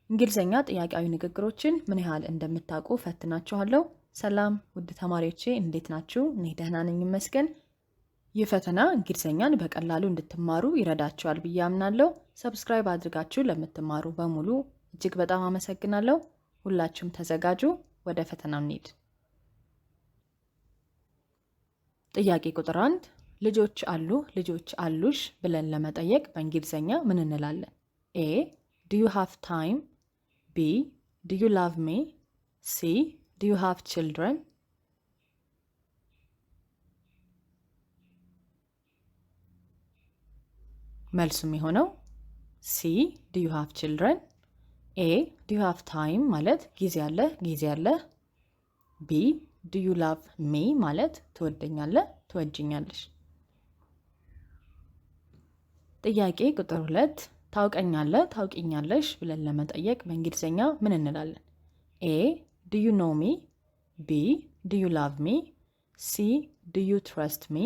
እንግሊዘኛ ጥያቄያዊ ንግግሮችን ምን ያህል እንደምታውቁ ፈትናችኋለሁ። ሰላም ውድ ተማሪዎቼ እንዴት ናችሁ? እኔ ደህና ነኝ ይመስገን። ይህ ፈተና እንግሊዘኛን በቀላሉ እንድትማሩ ይረዳችኋል ብዬ አምናለሁ። ሰብስክራይብ አድርጋችሁ ለምትማሩ በሙሉ እጅግ በጣም አመሰግናለሁ። ሁላችሁም ተዘጋጁ። ወደ ፈተናው እንሂድ። ጥያቄ ቁጥር 1 ልጆች አሉ ልጆች አሉሽ ብለን ለመጠየቅ በእንግሊዘኛ ምን እንላለን? ኤ Do you have time? B. Do you love me? C. Do you have children? መልሱ የሚሆነው C. Do you have children? A. Do you have time ማለት ጊዜ አለህ B. Do you love me ማለት ትወጂኛለሽ። ጥያቄ ቁጥር 2 ታውቂኛለሽ ብለን ለመጠየቅ በእንግሊዘኛ ምን እንላለን? A. Do you know me? B. Do you love me? C. Do you trust me?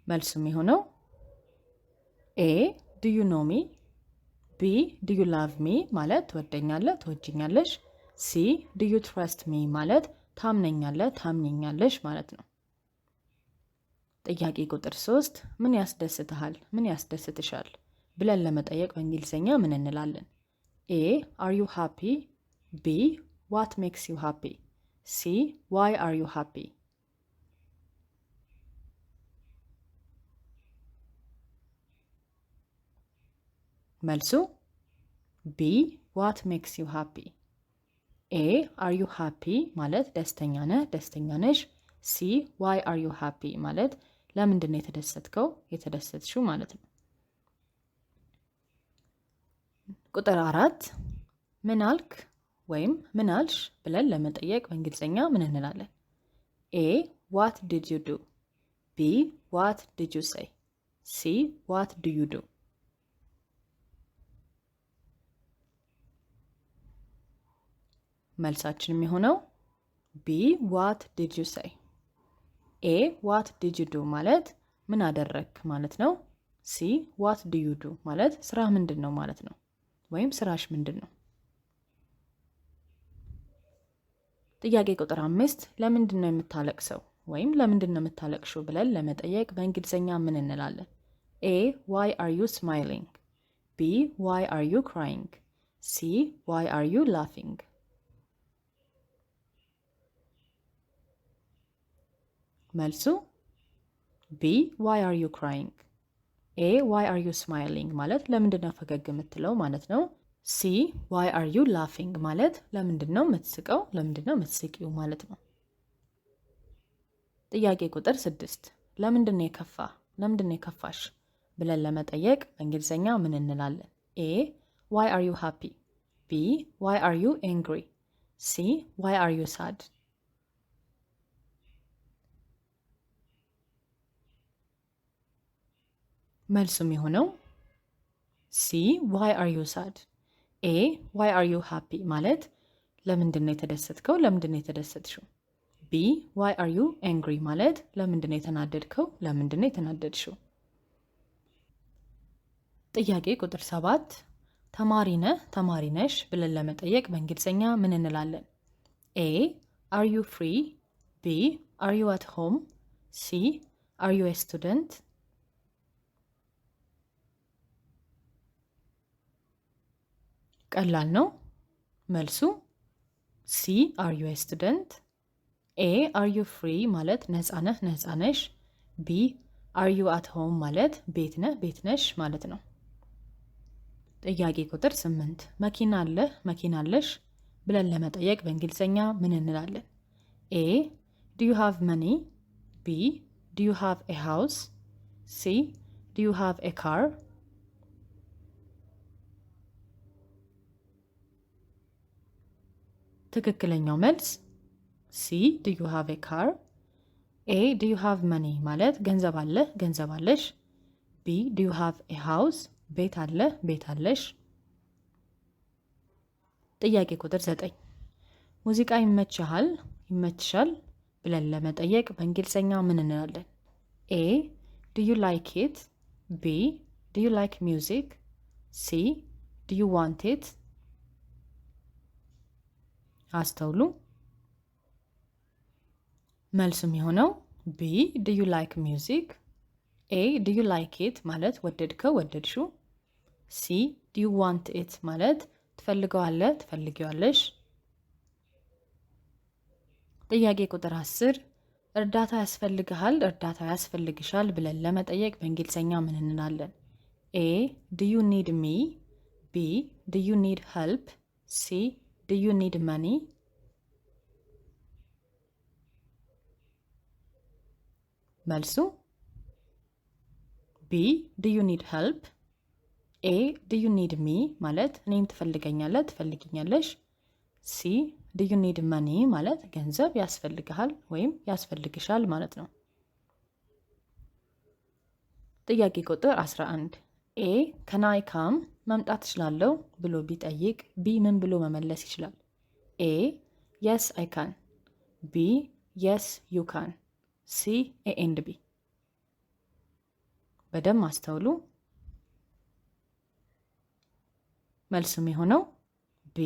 መልሱ የሚሆነው A. Do you know me? B. Do you love me ማለት ትወጂኛለሽ። C. Do you trust me ማለት ታምኛለሽ ማለት ነው። ጥያቄ ቁጥር 3 ምን ያስደስትሻል ብለን ለመጠየቅ በእንግሊዘኛ ምን እንላለን? A. Are you happy? B. What makes you happy? C. Why are you happy? መልሱ B. What makes you happy? A. Are you happy ማለት ደስተኛ ነሽ። C. Why are you happy ማለት ለምንድን ነው የተደሰትሽው ማለት ነው። ቁጥር 4 ምን አልክ ወይም ምን አልሽ ብለን ለመጠየቅ በእንግሊዘኛ ምን እንላለን? A. What did you do? B. What did you say? C. What do you do? መልሳችን የሚሆነው B. What did you say? A. What did you do ማለት ምን አደረክ ማለት ነው። C. What do you do ማለት ስራህ ምንድን ነው ማለት ነው፣ ወይም ስራሽ ምንድን ነው። ጥያቄ ቁጥር 5 ለምንድን ነው የምታለቅሰው ወይም ለምንድን ነው የምታለቅሽው ብለን ለመጠየቅ በእንግሊዘኛ ምን እንላለን? A. Why are you smiling? B. Why are you crying? C. Why are you laughing? መልሱ B. Why are you crying? A. Why are you smiling ማለት ለምንድን ነው ፈገግ የምትለው ማለት ነው። C. Why are you laughing ማለት ለምንድን ነው የምትስቂው ማለት ነው። ጥያቄ ቁጥር 6 ለምንድን ነው የከፋሽ ብለን ለመጠየቅ በእንግሊዘኛ ምን እንላለን? A. Why are you happy? B. Why are you angry? C. Why are you sad? መልሱ የሚሆነው C. Why are you sad? A. Why are you happy ማለት ለምንድን ነው የተደሰትሽው? B. Why are you angry ማለት ለምንድን ነው የተናደድሽው? ጥያቄ ቁጥር 7 ተማሪ ነሽ ብለን ለመጠየቅ በእንግሊዘኛ ምን እንላለን? A. Are you free? B. Are you at home? C. Are you a student? ቀላል ነው። መልሱ C. Are you a student? A. Are you free ማለት ነፃ ነሽ። B. Are you at home ማለት ቤት ነሽ ማለት ነው። ጥያቄ ቁጥር 8 መኪና አለሽ ብለን ለመጠየቅ በእንግሊዘኛ ምን እንላለን? A. Do you have money? B. Do you have a house? C. Do you have a car? ትክክለኛው መልስ C. Do you have a car? A. Do you have money ማለት ገንዘብ አለሽ። B. Do you have a house ቤት አለሽ። ጥያቄ ቁጥር 9 ሙዚቃ ይመችሻል ብለን ለመጠየቅ በእንግሊዘኛ ምን እንላለን? A. do you like it? B, do you like music? C, do you want it? አስተውሉ። መልሱም የሆነው B, do you like music? A, do you like it ማለት ወደድከው ወደድሽው። C, do you want it ማለት ትፈልገዋለህ ትፈልጊዋለሽ። ጥያቄ ቁጥር 10 እርዳታ ያስፈልግሃል እርዳታ ያስፈልግሻል ብለን ለመጠየቅ በእንግሊዘኛ ምን እንላለን? A, do you need me? B, do you need help? C, do you need money? መልሱ B, do you need help? A, do you need me ማለት እኔን ትፈልገኛለህ ትፈልጊኛለሽ። C, do you need money ማለት ገንዘብ ያስፈልግሃል ወይም ያስፈልግሻል ማለት ነው። ጥያቄ ቁጥር 11 A, can I come መምጣት እችላለሁ ብሎ ቢጠይቅ B ምን ብሎ መመለስ ይችላል? A, yes I can. B, yes you can. C, A and B በደንብ አስተውሉ። መልሱም የሆነው B,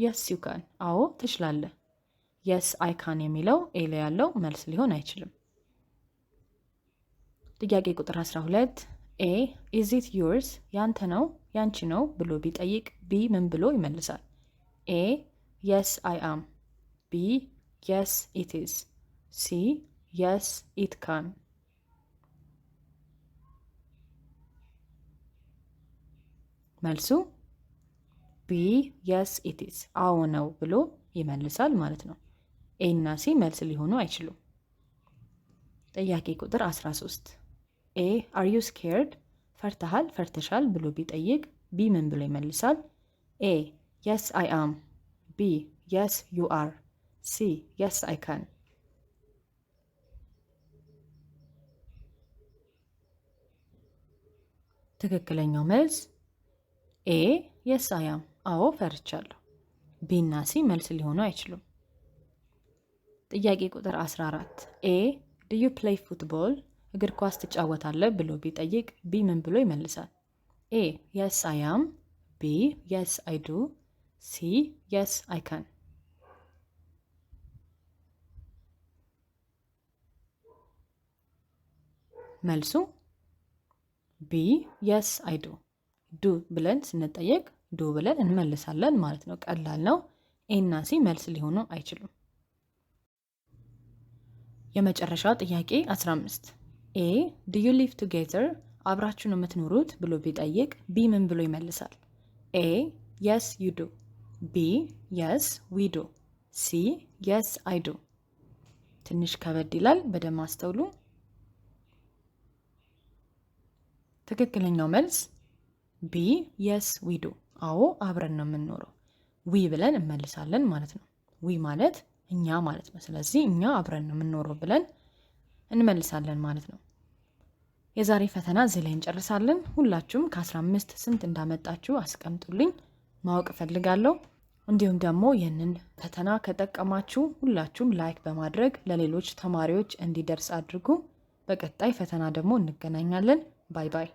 yes you can አዎ ትችላለህ። yes I can የሚለው A ላይ ያለው መልስ ሊሆን አይችልም። ጥያቄ ቁጥር 12 A, is it yours ያንተ ነው ያንቺ ነው ብሎ ቢጠይቅ B ምን ብሎ ይመልሳል? A, yes I am. B, yes it is. C, yes it can. መልሱ B, yes it is አዎ ነው ብሎ ይመልሳል ማለት ነው። A እና C መልስ ሊሆኑ አይችሉም። ጥያቄ ቁጥር 13 A, are you scared ፈርተሃል ፈርተሻል ብሎ ቢጠይቅ B ምን ብሎ ይመልሳል? A, yes I am. B, yes you are. C, yes I can. ትክክለኛው መልስ A, yes I am አዎ ፈርቻለሁ። B እና C መልስ ሊሆኑ አይችሉም። ጥያቄ ቁጥር 14 A, do you play football እግር ኳስ ትጫወታለህ ብሎ ቢጠይቅ B ምን ብሎ ይመልሳል? A, yes I am. B, yes I do. C, yes I can. መልሱ B, yes I do. ዱ ብለን ስንጠየቅ ዱ ብለን እንመልሳለን ማለት ነው። ቀላል ነው። A እና C መልስ ሊሆኑ አይችሉም። የመጨረሻ ጥያቄ 15 A, do you live together አብራችሁ ነው የምትኖሩት ብሎ ቢጠይቅ B ምን ብሎ ይመልሳል? A, yes you do. B, yes we do. C, yes I do. ትንሽ ከበድ ይላል። በደንብ አስተውሉ። ትክክለኛው መልስ B, yes we do አዎ አብረን ነው የምንኖረው። ዊ ብለን እንመልሳለን ማለት ነው። ዊ ማለት እኛ ማለት ነው። ስለዚህ እኛ አብረን ነው የምንኖረው ብለን እንመልሳለን ማለት ነው። የዛሬ ፈተና እዚህ ላይ እንጨርሳለን። ሁላችሁም ከ15 ስንት እንዳመጣችሁ አስቀምጡልኝ፣ ማወቅ እፈልጋለሁ። እንዲሁም ደግሞ ይህንን ፈተና ከጠቀማችሁ ሁላችሁም ላይክ በማድረግ ለሌሎች ተማሪዎች እንዲደርስ አድርጉ። በቀጣይ ፈተና ደግሞ እንገናኛለን። ባይ ባይ።